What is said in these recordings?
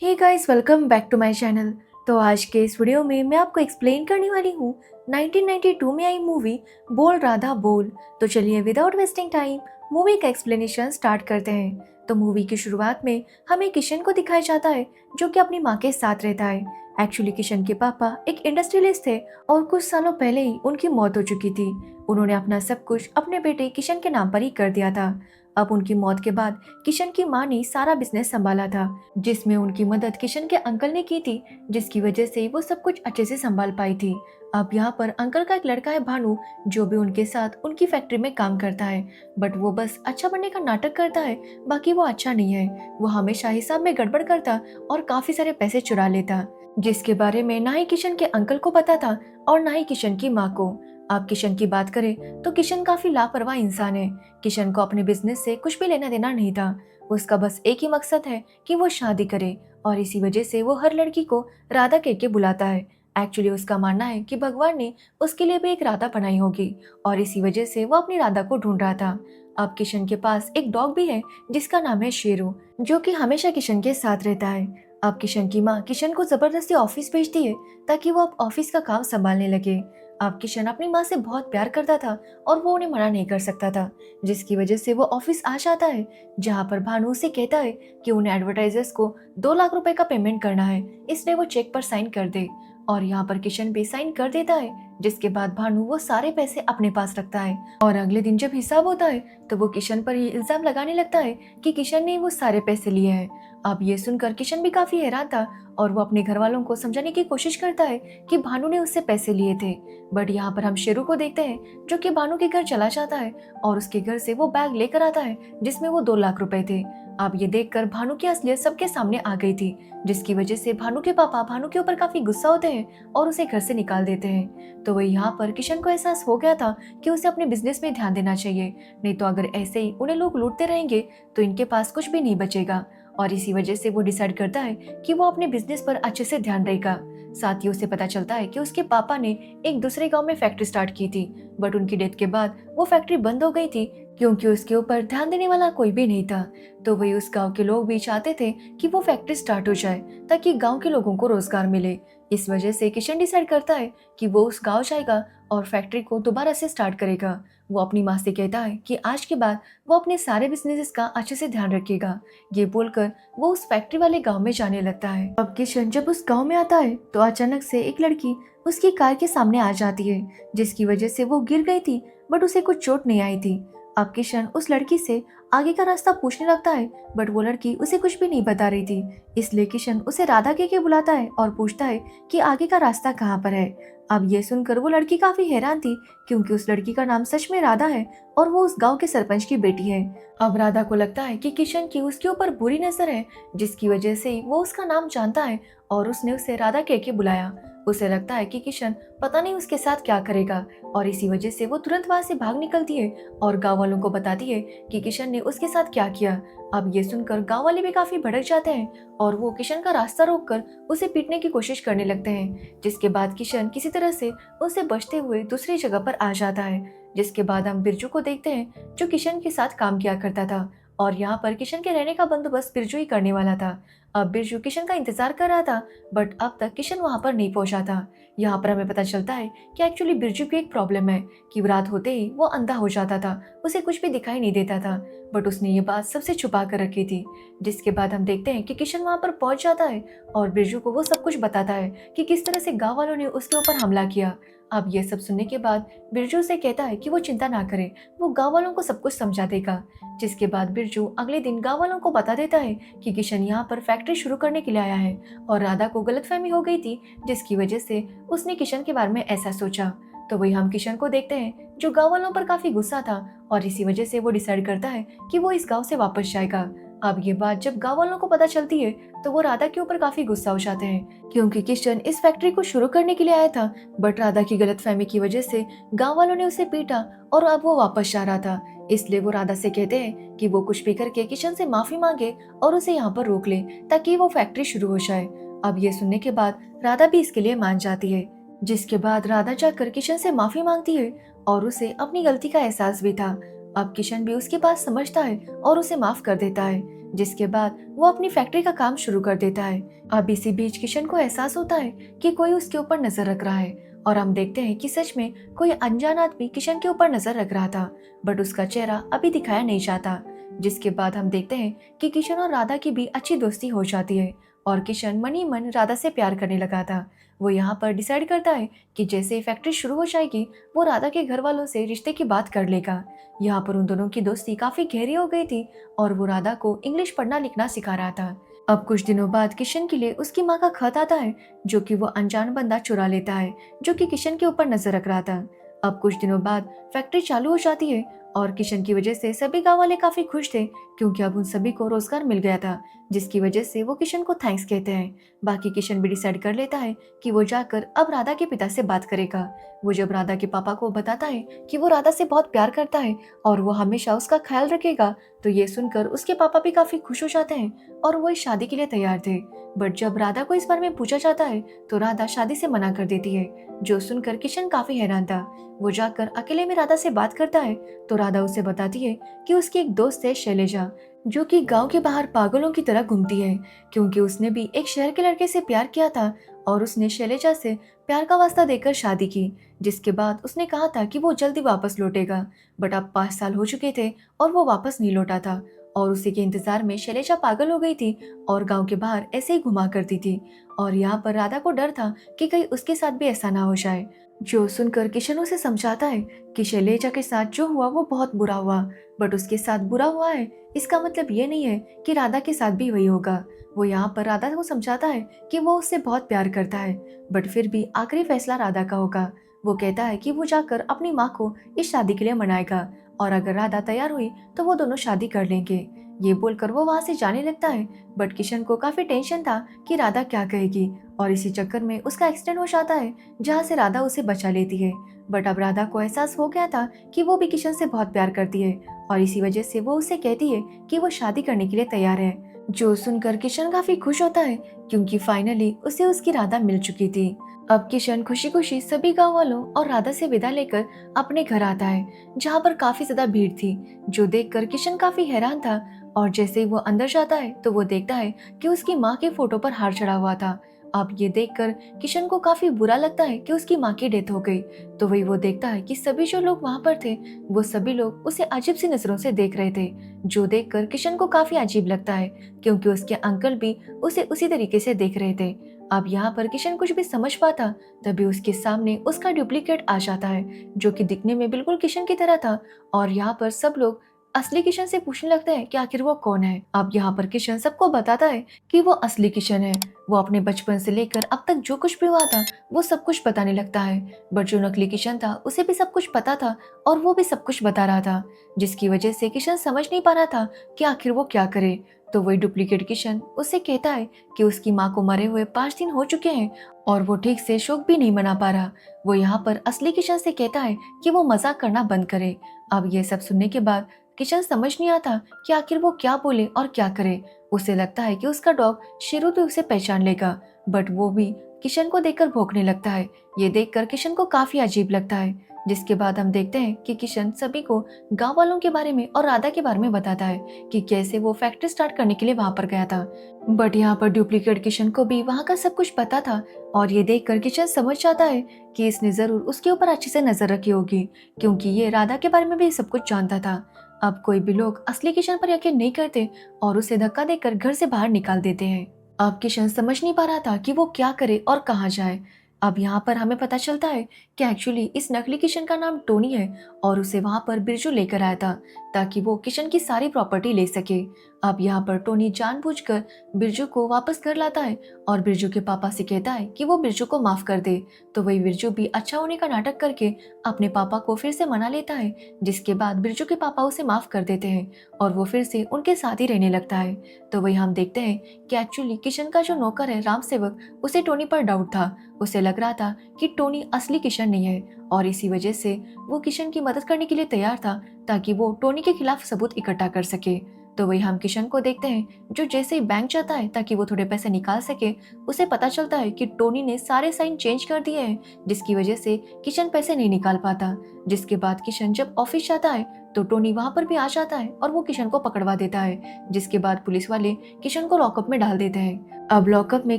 Hey guys, welcome back to my channel. तो आज के इस वीडियो में मैं आपको एक्सप्लेन करने वाली हूँ 1992 में आई मूवी बोल राधा बोल। तो चलिए विदाउट वेस्टिंग टाइम मूवी का एक्सप्लेनेशन स्टार्ट करते हैं। तो मूवी की शुरुआत में हमें किशन को दिखाया जाता है जो कि अपनी माँ के साथ रहता है। एक्चुअली किशन के पापा एक इंडस्ट्रियलिस्ट थे और कुछ सालों पहले ही उनकी मौत हो चुकी थी। उन्होंने अपना सब कुछ अपने बेटे किशन के नाम पर ही कर दिया था। अब उनकी मौत के बाद किशन की माँ ने सारा बिजनेस संभाला था, जिसमें उनकी मदद किशन के अंकल ने की थी, जिसकी वजह से वो सब कुछ अच्छे से संभाल पाई थी। अब यहाँ पर अंकल का एक लड़का है भानु, जो भी उनके साथ उनकी फैक्ट्री में काम करता है, बट वो बस अच्छा बनने का नाटक करता है। बाकी वो अच्छा नहीं है। वो हमेशा हिसाब में गड़बड़ करता और काफी सारे पैसे चुरा लेता, जिसके बारे में ना ही किशन के अंकल को पता था और ना ही किशन की माँ को। आप किशन की बात करें तो किशन काफी लापरवाह इंसान है। किशन को अपने बिजनेस से कुछ भी लेना देना नहीं था। उसका बस एक ही मकसद है कि वो शादी करे, और इसी वजह से वो हर लड़की को राधा कह के बुलाता है। एक्चुअली उसका मानना है कि भगवान ने उसके लिए भी एक राधा बनाई होगी, और इसी वजह से वो अपनी राधा को ढूंढ रहा था। अब किशन के पास एक डॉग भी है जिसका नाम है शेरू, जो कि हमेशा किशन के साथ रहता है। अब किशन की माँ किशन को जबरदस्ती ऑफिस भेजती है ताकि वो अब ऑफिस का काम संभालने लगे। अब किशन अपनी माँ से बहुत प्यार करता था और वो उन्हें मना नहीं कर सकता था, जिसकी वजह से वो ऑफिस आ जाता है, जहाँ पर भानु उसे कहता है कि उन्हें एडवर्टाइजर्स को 2 लाख रुपए का पेमेंट करना है, इसलिए वो चेक पर साइन कर दे। और यहाँ पर किशन भी साइन कर देता है, जिसके बाद भानु वो सारे पैसे अपने पास रखता है। और अगले दिन जब हिसाब होता है तो वो किशन पर ये इल्जाम लगाने लगता है कि किशन ने वो सारे पैसे लिए हैं। अब ये सुनकर किशन भी काफी हैरान था और वो अपने घर वालों को समझाने की कोशिश करता है कि भानु ने उससे पैसे लिए थे। बट यहाँ पर हम शेरू को देखते हैं जो कि भानु के घर चला जाता है और उसके घर से वो बैग लेकर आता है जिसमें वो 2 लाख रुपए थे। अब ये देखकर भानु की असलियत सबके सामने आ गई थी, जिसकी वजह से भानु के पापा भानु के ऊपर काफी गुस्सा होते हैं और उसे घर से निकाल देते हैं। तो वही यहाँ पर किशन को एहसास हो गया था कि उसे अपने बिजनेस में ध्यान देना चाहिए, नहीं तो अगर ऐसे ही उन्हें लोग लूटते रहेंगे तो इनके पास कुछ भी नहीं बचेगा। और इसी वजह से वो डिसाइड करता है कि वो अपने बिजनेस पर अच्छे से ध्यान देगा। साथ ही उसे पता चलता है कि उसके पापा ने एक दूसरे गांव में फैक्ट्री स्टार्ट की थी, बट उनकी डेथ के बाद वो फैक्ट्री बंद हो गई थी क्योंकि उसके ऊपर ध्यान देने वाला कोई भी नहीं था। तो वही उस गांव के लोग भी चाहते थे कि वो फैक्ट्री स्टार्ट हो जाए ताकि गांव के लोगों को रोजगार मिले। इस वजह से किशन डिसाइड करता है कि वो उस गांव जाएगा और फैक्ट्री को दोबारा से स्टार्ट करेगा। वो अपनी माँ से कहता है कि आज के बाद वो अपने सारे बिजनेसेस का अच्छे से ध्यान रखेगा। ये बोलकर वो उस फैक्ट्री वाले गांव में जाने लगता है। अब किशन जब उस गांव में आता है तो अचानक से एक लड़की उसकी कार के सामने आ जाती है, जिसकी वजह से वो गिर गई थी, बट उसे कुछ चोट नहीं आई थी। अब किशन उस लड़की से आगे का रास्ता पूछने लगता है, बट वो लड़की उसे कुछ भी नहीं बता रही थी। इसलिए किशन उसे राधा कह के बुलाता है और पूछता है कि आगे का रास्ता कहाँ पर है। अब ये सुनकर वो लड़की काफी हैरान थी, क्योंकि उस लड़की का नाम सच में राधा है और वो उस गांव के सरपंच की बेटी है। अब राधा को लगता है कि किशन की उसके ऊपर बुरी नजर है, जिसकी वजह से वो उसका नाम जानता है और उसने उसे राधा कह के बुलाया। उसे लगता है कि किशन पता नहीं उसके साथ क्या करेगा, और इसी वजह से वो तुरंत वहां से भाग निकलती है और गांव वालों को बताती है कि किशन ने उसके साथ क्या किया। अब ये सुनकर गांव वाले भी काफी भड़क जाते हैं और वो किशन का रास्ता रोककर उसे पीटने की कोशिश करने लगते हैं, जिसके बाद किशन किसी तरह से उससे बचते हुए दूसरी जगह पर आ जाता है। जिसके बाद हम बिरजू को देखते हैं जो किशन के साथ काम किया करता था, और यहाँ पर किशन के रहने का बंदोबस्त बिरजू ही करने वाला था। अब बिरजू किशन का इंतजार कर रहा था, बट अब तक किशन वहां पर नहीं पहुंचा था। यहाँ पर हमें पता चलता है कि एक्चुअली बिरजू की एक प्रॉब्लम है कि रात होते ही वो अंधा हो जाता था, उसे कुछ भी दिखाई नहीं देता था, बट उसने ये बात सबसे छुपा कर रखी थी। जिसके बाद हम देखते हैं कि किशन वहां पर पहुंच जाता है और बिरजू को वो सब कुछ बताता है कि किस तरह से गांव वालों ने उसके ऊपर हमला किया। अब ये सब सुनने के बाद बिरजू से कहता है कि वो चिंता ना करे, वो गांव वालों को सब कुछ समझा देगा। जिसके बाद बिरजू अगले दिन गांव वालों को बता देता है कि किशन यहाँ पर फैक्ट्री शुरू करने के लिए आया है, और राधा को गलतफहमी हो गई थी, जिसकी वजह से उसने किशन के बारे में ऐसा सोचा। तो वही हम किशन को देखते हैं जो गांव वालों पर काफी गुस्सा था, और इसी वजह से वो डिसाइड करता है कि वो इस गांव से वापस जाएगा। अब ये बात जब गांव वालों को पता चलती है तो वो राधा के ऊपर काफी गुस्सा हो जाते हैं, क्योंकि किशन इस फैक्ट्री को शुरू करने के लिए आया था, बट राधा की गलतफहमी की वजह से गांव वालों ने उसे पीटा और अब वो वापस जा रहा था। इसलिए वो राधा से कहते हैं कि वो कुछ भी करके किशन से माफी मांगे और उसे यहाँ पर रोक ले ताकि वो फैक्ट्री शुरू हो जाए। अब ये सुनने के बाद राधा भी इसके लिए मान जाती है। जिसके बाद राधा जाकर किशन से माफी मांगती है और उसे अपनी गलती का एहसास भी था। अब किशन भी उसकी बात समझता है और उसे माफ कर देता है, जिसके बाद वो अपनी फैक्ट्री का काम शुरू कर देता है। अब इसी बीच किशन को एहसास होता है कि कोई उसके ऊपर नजर रख रहा है, और हम देखते हैं कि सच में कोई अनजान आदमी किशन के ऊपर नजर रख रहा था, बट उसका चेहरा अभी दिखाया नहीं जाता। जिसके बाद हम देखते हैं कि किशन और राधा की भी अच्छी दोस्ती हो जाती है, और किशन मन ही मन राधा से प्यार करने लगा था। वो यहाँ पर डिसाइड करता है कि जैसे ही फैक्ट्री शुरू हो जाएगी वो राधा के घर वालों से रिश्ते की बात कर लेगा। यहाँ पर उन दोनों की दोस्ती काफी गहरी हो गई थी, और वो राधा को इंग्लिश पढ़ना लिखना सिखा रहा था। अब कुछ दिनों बाद किशन के लिए उसकी माँ का खत आता है, जो कि वो अनजान बंदा चुरा लेता है, जो कि किशन के ऊपर नजर रख रहा था। अब कुछ दिनों बाद फैक्ट्री चालू हो जाती है, और किशन की वजह से सभी गांव वाले काफी खुश थे, क्योंकि अब उन सभी को रोजगार मिल गया था, जिसकी वजह से वो किशन को थैंक्स कहते हैं। बाकी किशन भी डिसाइड कर लेता है कि वो जाकर अब राधा के पिता से बात करेगा। वो जब राधा के पापा को बताता है कि वो राधा से बहुत प्यार करता है और वो हमेशा उसका ख्याल रखेगा, तो ये सुनकर उसके पापा भी काफी खुश हो जाते हैं और वो इस शादी के लिए तैयार थे। बट जब राधा को इस बारे में पूछा जाता है तो राधा शादी से मना कर देती है, जो सुनकर किशन काफी हैरान था। वो जाकर अकेले में राधा से बात करता है तो राधा उसे बताती है कि उसकी एक दोस्त है शैलेजा, जो कि गांव के बाहर पागलों की तरह घूमती है, क्योंकि उसने भी एक शहर के लड़के से प्यार किया था और उसने शैलेजा से प्यार का वास्ता देकर शादी की। जिसके बाद उसने कहा था कि वो जल्दी वापस लौटेगा, बट अब 5 साल हो चुके थे और वो वापस नहीं लौटा था, और उसी के इंतजार में शैलेजा पागल हो गई थी और गांव के बाहर ऐसे ही घुमा करती थी। और यहाँ पर राधा को डर था कि कहीं उसके साथ भी ऐसा ना हो जाए। जो सुनकर किशन उसे समझाता है कि शैलेजा के साथ जो हुआ वो बहुत बुरा हुआ, बट उसके साथ बुरा हुआ है इसका मतलब ये नहीं है कि राधा के साथ भी वही होगा। वो यहाँ पर राधा को समझाता है कि वो उससे बहुत प्यार करता है, बट फिर भी आखिरी फैसला राधा का होगा। वो कहता है कि वो जाकर अपनी माँ को इस शादी के लिए मनाएगा, और अगर राधा तैयार हुई तो वो दोनों शादी कर लेंगे। ये बोलकर वो वहाँ से जाने लगता है, बट किशन को काफी टेंशन था कि राधा क्या कहेगी, और इसी चक्कर में उसका एक्सीडेंट हो जाता है, जहाँ से राधा उसे बचा लेती है। बट अब राधा को एहसास हो गया था कि वो भी किशन से बहुत प्यार करती है, और इसी वजह से वो उसे कहती है कि वो शादी करने के लिए तैयार है। जो सुनकर किशन काफी खुश होता है, क्योंकि फाइनली उसे उसकी राधा मिल चुकी थी। अब किशन खुशी खुशी सभी गांव वालों और राधा से विदा लेकर अपने घर आता है, जहाँ पर काफी ज्यादा भीड़ थी, जो देखकर किशन काफी हैरान था। और जैसे ही वो अंदर जाता है तो वो देखता है कि उसकी माँ के फोटो पर हार चढ़ा हुआ था। अब ये देखकर किशन को काफी बुरा लगता है कि उसकी माँ की डेथ हो गई। तो वही वो देखता है कि सभी जो लोग वहाँ पर थे वो सभी लोग उसे अजीब सी नजरों से देख रहे थे, जो देखकर किशन को काफी अजीब लगता है, क्योंकि उसके अंकल भी उसे उसी तरीके से देख रहे थे। अब यहाँ पर किशन कुछ भी समझ पाता तभी उसके सामने उसका डुप्लीकेट आ जाता है, जो कि दिखने में बिल्कुल किशन की तरह था। और यहाँ पर सब लोग असली किशन से पूछने लगते हैं कि आखिर वो कौन है। अब यहाँ पर किशन सबको बताता है कि वो असली किशन है। वो अपने बचपन से लेकर अब तक जो कुछ भी हुआ था वो सब कुछ बताने लगता है, बट जो नकली किशन था उसे भी सब कुछ पता था और वो भी सब कुछ बता रहा था, जिसकी वजह से किशन समझ नहीं पा रहा था कि आखिर वो क्या करे। तो वही डुप्लीकेट किशन उसे कहता है कि उसकी माँ को मरे हुए 5 दिन हो चुके हैं और वो ठीक से शोक भी नहीं मना पा रहा। वो यहाँ पर असली किशन से कहता है कि वो मजाक करना बंद करे। अब ये सब सुनने के बाद किशन समझ नहीं आता कि आखिर वो क्या बोले और क्या करे। उसे लगता है कि उसका डॉग शेरू तो उसे पहचान लेगा, बट वो भी किशन को देखकर भौंकने लगता है। ये देखकर किशन को काफी अजीब लगता है। जिसके बाद हम देखते हैं कि किशन सभी को गांव वालों के बारे में और राधा के बारे में बताता है कि कैसे वो फैक्ट्री स्टार्ट करने के लिए वहां पर गया था। बट यहाँ पर डुप्लीकेट किशन को भी वहां का सब कुछ पता था, और ये देखकर किशन समझ जाता है कि इसने जरूर उसके ऊपर अच्छे से नजर रखी होगी, क्योंकि ये राधा के बारे में भी सब कुछ जानता था। अब कोई भी लोग असली किशन पर यकीन नहीं करते और उसे धक्का देकर घर से बाहर निकाल देते हैं। अब किशन समझ नहीं पा रहा था कि वो क्या करे और कहाँ जाए। अब यहाँ पर हमें पता चलता है कि एक्चुअली इस नकली किशन का नाम टोनी है, और उसे वहाँ पर बिरजू लेकर आया था ताकि वो किशन की सारी प्रॉपर्टी ले सके। अब यहाँ पर टोनी जानबूझकर बिरजू को वापस घर लाता है और बिरजू के पापा से कहता है कि वो बिरजू को माफ कर दे। तो वही बिरजू भी अच्छा होने का नाटक करके अपने पापा को फिर से मना लेता है, जिसके बाद बिरजू के पापा उसे माफ कर देते हैं और वो फिर से उनके साथ ही रहने लगता है। तो वही हम देखते हैं कि एक्चुअली किशन का जो नौकर है राम सेवक, उसे टोनी पर डाउट था। उसे लग रहा था कि टोनी असली किशन नहीं है, और इसी वजह से वो किशन की मदद करने के लिए तैयार था ताकि वो टोनी के खिलाफ सबूत इकट्ठा कर सके। तो वही हम किशन को देखते हैं, जो जैसे ही बैंक जाता है ताकि वो थोड़े पैसे निकाल सके, उसे पता चलता है कि टोनी ने सारे साइन चेंज कर दिए हैं, जिसकी वजह से किशन पैसे नहीं निकाल पाता। जिसके बाद किशन जब ऑफिस जाता है तो टोनी वहां पर भी आ जाता है और वो किशन को पकड़वा देता है, जिसके बाद पुलिस वाले किशन को लॉकअप में डाल देते हैं। अब लॉकअप में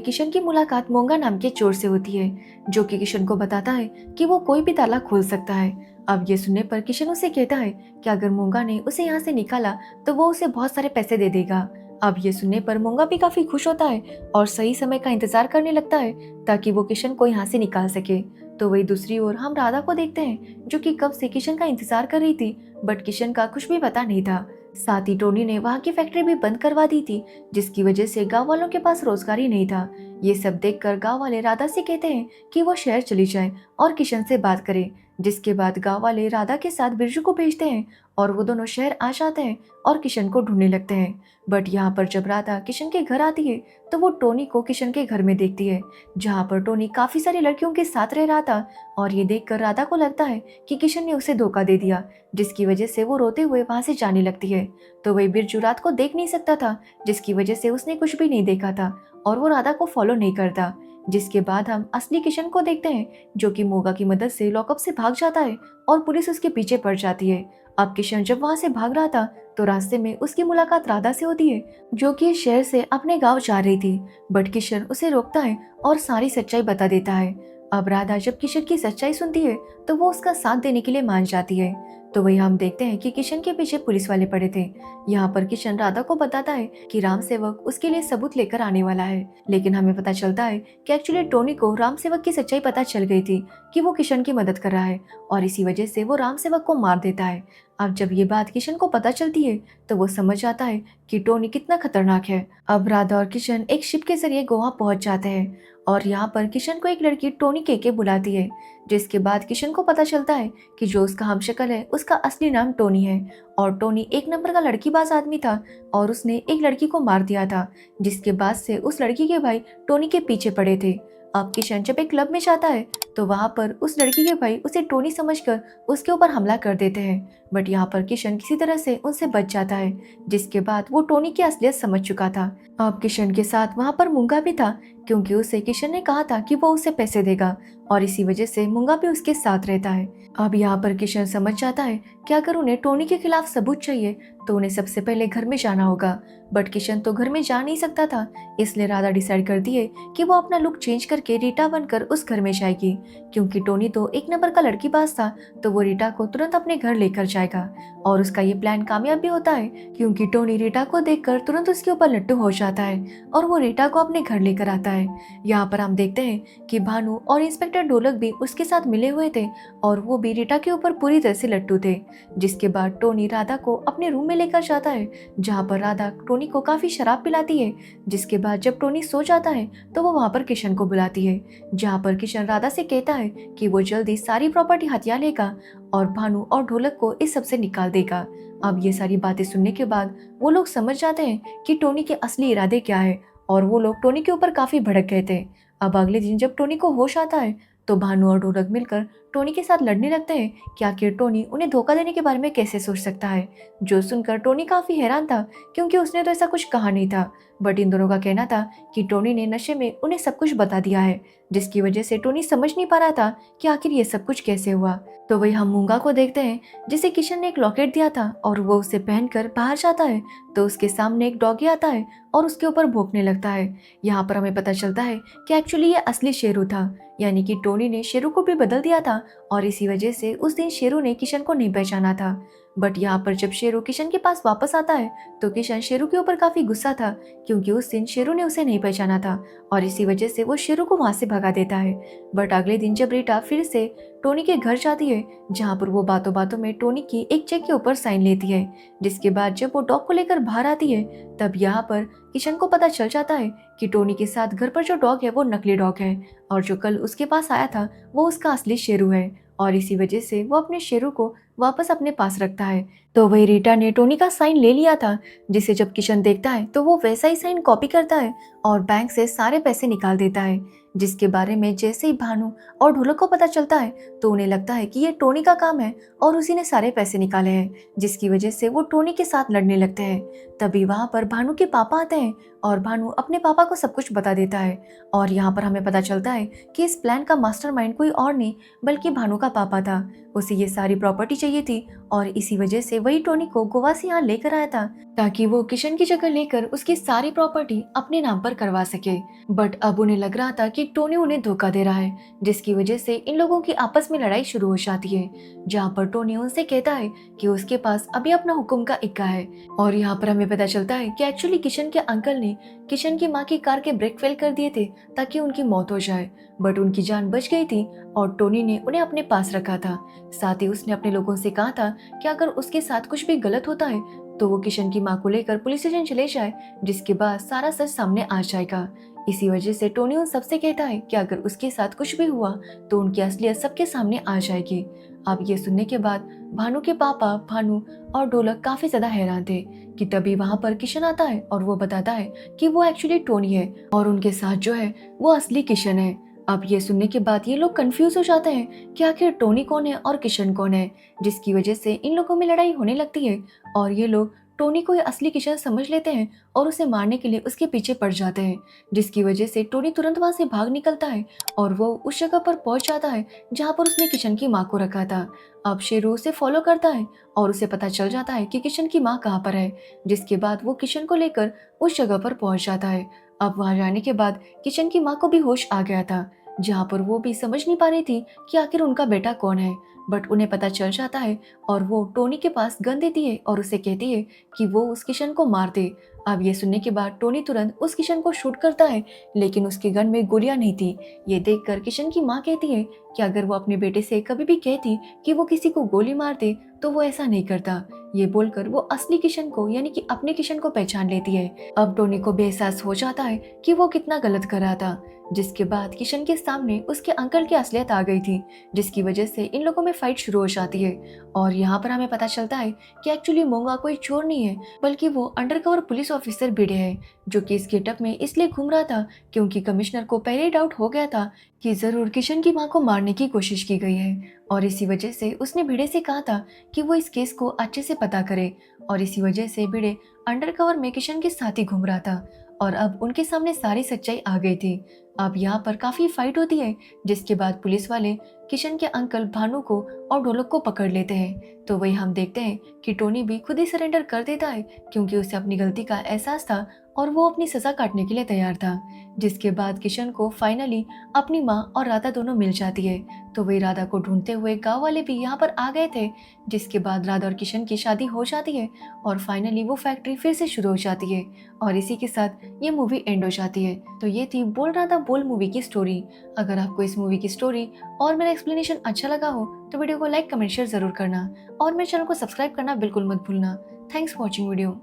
किशन की मुलाकात मोंगा नाम के चोर से होती है, जो कि किशन को बताता है कि वो कोई भी ताला खोल सकता है। अब ये सुनने पर किशन उसे कहता है कि अगर मोंगा ने उसे यहाँ से निकाला तो वो उसे बहुत सारे पैसे दे देगा। अब ये सुनने पर मोंगा भी काफी खुश होता है और सही समय का इंतजार करने लगता है ताकि वो किशन को यहाँ से निकाल सके। तो वही दूसरी ओर हम राधा को देखते हैं, जो कि कब से किशन का इंतजार कर रही थी, बट किशन का कुछ भी पता नहीं था। साथ ही टोनी ने वहाँ की फैक्ट्री भी बंद करवा दी थी, जिसकी वजह से गांव वालों के पास रोजगार ही नहीं था। ये सब देखकर गांव वाले राधा से कहते हैं कि वो शहर चली जाए और किशन से बात करे, जिसके बाद गांव वाले राधा के साथ बिरजू को भेजते हैं और वो दोनों शहर आ जाते हैं और किशन को ढूंढने लगते हैं। बट यहाँ पर जब राधा किशन के घर आती है तो वो टोनी को किशन के घर में देखती है, जहाँ पर टोनी काफी सारी लड़कियों के साथ रह रहा था। और ये देखकर राधा को लगता है कि किशन ने उसे धोखा दे दिया, जिसकी वजह से वो रोते हुए वहां से जाने लगती है। तो वही बिरजू रात को देख नहीं सकता था, जिसकी वजह से उसने कुछ भी नहीं देखा था और वो राधा को फॉलो नहीं करता। जिसके बाद हम असली किशन को देखते हैं, जो कि मोगा की मदद से लॉकअप से भाग जाता है और पुलिस उसके पीछे पड़ जाती है। अब किशन जब वहां से भाग रहा था तो रास्ते में उसकी मुलाकात राधा से होती है, जो कि इस शहर से अपने गांव जा रही थी। बट किशन उसे रोकता है और सारी सच्चाई बता देता है। अब राधा जब किशन की सच्चाई सुनती है तो वो उसका साथ देने के लिए मान जाती है। तो वही हम देखते हैं कि किशन के पीछे पुलिस वाले पड़े थे। यहाँ पर किशन राधा को बताता है कि राम सेवक उसके लिए सबूत लेकर आने वाला है, लेकिन हमें पता चलता है कि एक्चुअली टोनी को राम सेवक की सच्चाई पता चल गई थी कि वो किशन की मदद कर रहा है और इसी वजह से वो राम सेवक को मार देता है। अब जब ये बात किशन को पता चलती है तो वो समझ जाता है कि टोनी कितना खतरनाक है। अब राधा और किशन एक शिप के जरिए गोवा पहुंच जाते हैं और यहाँ पर किशन को एक लड़की टोनी के बुलाती है, जिसके बाद किशन को पता चलता है कि जो उसका हमशक्ल है उसका असली नाम टोनी है और टोनी एक नंबर का लड़कीबाज आदमी था और उसने एक लड़की को मार दिया था, जिसके बाद से उस लड़की के भाई टोनी के पीछे पड़े थे। अब किशन जब एक क्लब में जाता है तो वहां पर उस लड़की के भाई उसे टोनी समझकर उसके ऊपर हमला कर देते हैं, बट यहाँ पर किशन किसी तरह से उनसे बच जाता है, जिसके बाद वो टोनी की असलियत समझ चुका था। अब किशन के साथ वहां पर मुंगा भी था, क्योंकि उसे किशन ने कहा था कि वो उसे पैसे देगा और इसी वजह से मुंगा भी उसके साथ रहता है। अब यहाँ पर किशन समझ जाता है कि अगर उन्हें टोनी के खिलाफ सबूत चाहिए तो उन्हें सबसे पहले घर में जाना होगा, बट किशन तो घर में जा नहीं सकता था, इसलिए राधा डिसाइड करती है कि वो अपना लुक चेंज करके रीटा बनकर उस घर में जाएगी, क्योंकि टोनी तो एक नंबर का लड़कीबाज था तो वो रीटा को तुरंत अपने घर लेकर जाएगा। और उसका ये प्लान कामयाब भी होता है, क्योंकि टोनी रीटा को देखकर तुरंत उसके ऊपर लट्टू हो जाता है और वो रीटा को अपने घर लेकर आता है। यहाँ पर हम देखते हैं कि भानु और इंस्पेक्टर ढोलक भी उसके साथ मिले हुए थे और वो भी रीटा के ऊपर पूरी तरह से लट्टू थे। जिसके बाद टोनी राधा को अपने रूम में लेकर जाता है, जहाँ पर राधा टोनी को काफी शराब पिलाती है। जिसके बाद जब टोनी सो जाता है तो वो वहाँ पर किशन को बुलाती है, जहाँ पर किशन राधा से कहता है कि वो जल्दी सारी प्रॉपर्टी हथिया लेगा और भानु और ढोलक को इस सब से निकाल देगा। अब ये सारी बातें सुनने के बाद वो लोग समझ जाते हैं कि टोनी के असली इरादे क्या है और वो लोग टोनी के ऊपर काफी भड़क गए थे। अब अगले दिन जब टोनी को होश आता है तो भानु और ढोलक मिलकर टोनी के साथ लड़ने लगते हैं कि आखिर टोनी उन्हें धोखा देने के बारे में कैसे सोच सकता है। जो सुनकर टोनी काफी हैरान था, क्योंकि उसने तो ऐसा कुछ कहा नहीं था, बट इन दोनों का कहना था कि टोनी ने नशे में उन्हें सब कुछ बता दिया है, जिसकी वजह से टोनी समझ नहीं पा रहा था कि आखिर ये सब कुछ कैसे हुआ। तो वही हम मूंगा को देखते हैं, जिसे किशन ने एक लॉकेट दिया था और वो उसे पहनकर बाहर जाता है तो उसके सामने एक डॉगी आता है और उसके ऊपर भौंकने लगता है। यहाँ पर हमें पता चलता है कि एक्चुअली ये असली शेरू था, यानी कि टोनी ने शेरू को भी बदल दिया था और इसी वजह से उस दिन शेरू ने किशन को नहीं पहचाना था। बट यहाँ पर जब शेरू किशन के पास वापस आता है तो किशन शेरू के ऊपर काफी गुस्सा था, क्योंकि उस दिन शेरू ने उसे नहीं पहचाना था और इसी वजह से वो शेरू को वहां से भगा देता है। बट अगले दिन जब रीटा फिर से टोनी के घर जाती है, जहाँ पर वो बातों बातों में टोनी की एक चेक के ऊपर साइन लेती है, जिसके बाद जब वो डॉग को लेकर बाहर आती है तब यहाँ पर किशन को पता चल जाता है कि टोनी के साथ घर पर जो डॉग है वो नकली डॉग है और जो कल उसके पास आया था वो उसका असली शेरू है और इसी वजह से वो अपने शेरू को वापस अपने पास रखता है। तो वही रीटा ने टोनी का साइन ले लिया था, जिसे जब किशन देखता है तो वो वैसा ही साइन कॉपी करता है और बैंक से सारे पैसे निकाल देता है, जिसके बारे में जैसे ही भानु और ढोलक को पता चलता है तो उन्हें लगता है कि ये टोनी का काम है और उसी ने सारे पैसे निकाले हैं, जिसकी वजह से वो टोनी के साथ लड़ने लगते हैं। तभी वहां पर भानु के पापा आते हैं और भानु अपने पापा को सब कुछ बता देता है और यहाँ पर हमें पता चलता है कि इस प्लान का मास्टरमाइंड कोई और नहीं बल्कि भानु का पापा था। उसे ये सारी प्रॉपर्टी चाहिए थी और इसी वजह से वही टोनी को गोवा से यहाँ लेकर आया था ताकि वो किशन की जगह लेकर उसकी सारी प्रॉपर्टी अपने नाम पर करवा सके। बट अब उन्हें लग रहा था कि टोनी उन्हें धोखा दे रहा है, जिसकी वजह से इन लोगों की आपस में लड़ाई शुरू हो जाती है, जहाँ पर टोनी उनसे कहता है कि उसके पास अभी अपना हुक्म का इक्का है। और यहाँ पर हमें पता चलता है कि एक्चुअली किशन के अंकल ने किशन की माँ की कार के ब्रेक फेल कर दिए थे ताकि उनकी मौत हो जाए, बट उनकी जान बच गई थी और टोनी ने उन्हें अपने पास रखा था। साथ ही उसने अपने लोगों से कहा था कि अगर उसके साथ कुछ भी गलत होता है तो वो किशन की माँ को लेकर पुलिस स्टेशन चले जाए, जिसके बाद सारा सच सामने आ जाएगा। इसी वजह से टोनी उन सबसे कहता है कि अगर उसके साथ कुछ भी हुआ तो उनकी असलियत सबके सामने आ जाएगी। अब ये सुनने के बाद भानु के पापा भानु और ढोलक काफी ज्यादा हैरान थे कि तभी वहां पर किशन आता है और वो बताता है कि वो एक्चुअली टोनी है और उनके साथ जो है वो असली किशन है। अब ये सुनने के बाद ये लोग कंफ्यूज हो जाते हैं कि आखिर टोनी कौन है और किशन कौन है, जिसकी वजह से इन लोगों में लड़ाई होने लगती है और ये लोग टोनी को ये असली किशन समझ लेते हैं और उसे मारने के लिए उसके पीछे पड़ जाते हैं, जिसकी वजह से टोनी तुरंत वहां से भाग निकलता है और वो उस जगह पर पहुंच जाता है जहां पर उसने किशन की माँ को रखा था। अब शेरू उसे फॉलो करता है और उसे पता चल जाता है कि किशन की माँ कहाँ पर है, जिसके बाद वो किशन को लेकर उस जगह पर पहुंच जाता है। अब वहां जाने के बाद किशन की माँ को भी होश आ गया था, जहाँ पर वो भी समझ नहीं पा रही थी कि आखिर उनका बेटा कौन है, बट उन्हें पता चल जाता है और वो टोनी के पास गन देती है और उसे कहती है कि वो उस किशन को मार दे। अब ये सुनने के बाद टोनी तुरंत उस किशन को शूट करता है, लेकिन उसकी गन में गोलियां नहीं थी। ये देखकर किशन की माँ कहती है कि अगर वो अपने बेटे से कभी भी कहती कि वो किसी को गोली मार दे तो वो ऐसा नहीं करता। ये बोलकर वो असली किशन को यानी कि अपने किशन को पहचान लेती है। अब टोनी को भी एहसास हो जाता है कि वो कितना गलत कर रहा था, जिसके बाद किशन के सामने उसके अंकल की असलियत आ गई थी, जिसकी वजह से इन लोगों में फाइट शुरू हो जाती है। और यहाँ पर हमें पता चलता है कि एक्चुअली मोंगा कोई चोर नहीं है, बल्कि वो अंडरकवर पुलिस ऑफिसर भिड़े है, जो कि इस गेटअप में इसलिए घूम रहा था क्योंकि कमिश्नर को पहले ही डाउट हो गया था कि जरूर किशन की मां को मारने की कोशिश की गई है, और इसी वजह से उसने भिड़े से कहा था कि वो इस केस को अच्छे से पता करे। और इसी वजह से भिड़े अंडरकवर में किशन के साथ ही घूम रहा था और अब उनके सामने सारी सच्चाई आ गई थी। अब यहाँ पर काफी फाइट होती है, जिसके बाद पुलिस वाले किशन के अंकल भानु को और ढोलक को पकड़ लेते हैं। तो वही हम देखते हैं कि टोनी भी खुद ही सरेंडर कर देता है क्योंकि उसे अपनी गलती का एहसास था और वो अपनी सजा काटने के लिए तैयार था। जिसके बाद किशन को फाइनली अपनी माँ और राधा दोनों मिल जाती है। तो वही राधा को ढूंढते हुए गांव वाले भी यहाँ पर आ गए थे, जिसके बाद राधा और किशन की शादी हो जाती है और फाइनली वो फैक्ट्री फिर से शुरू हो जाती है और इसी के साथ ये मूवी एंड हो जाती है। तो ये थी बोल राधा बोल मूवी की स्टोरी। अगर आपको इस मूवी की स्टोरी और मेरा एक्सप्लेनेशन अच्छा लगा हो तो वीडियो को लाइक कमेंट शेयर जरूर करना और मेरे चैनल को सब्सक्राइब करना बिल्कुल मत भूलना। Thanks for watching video.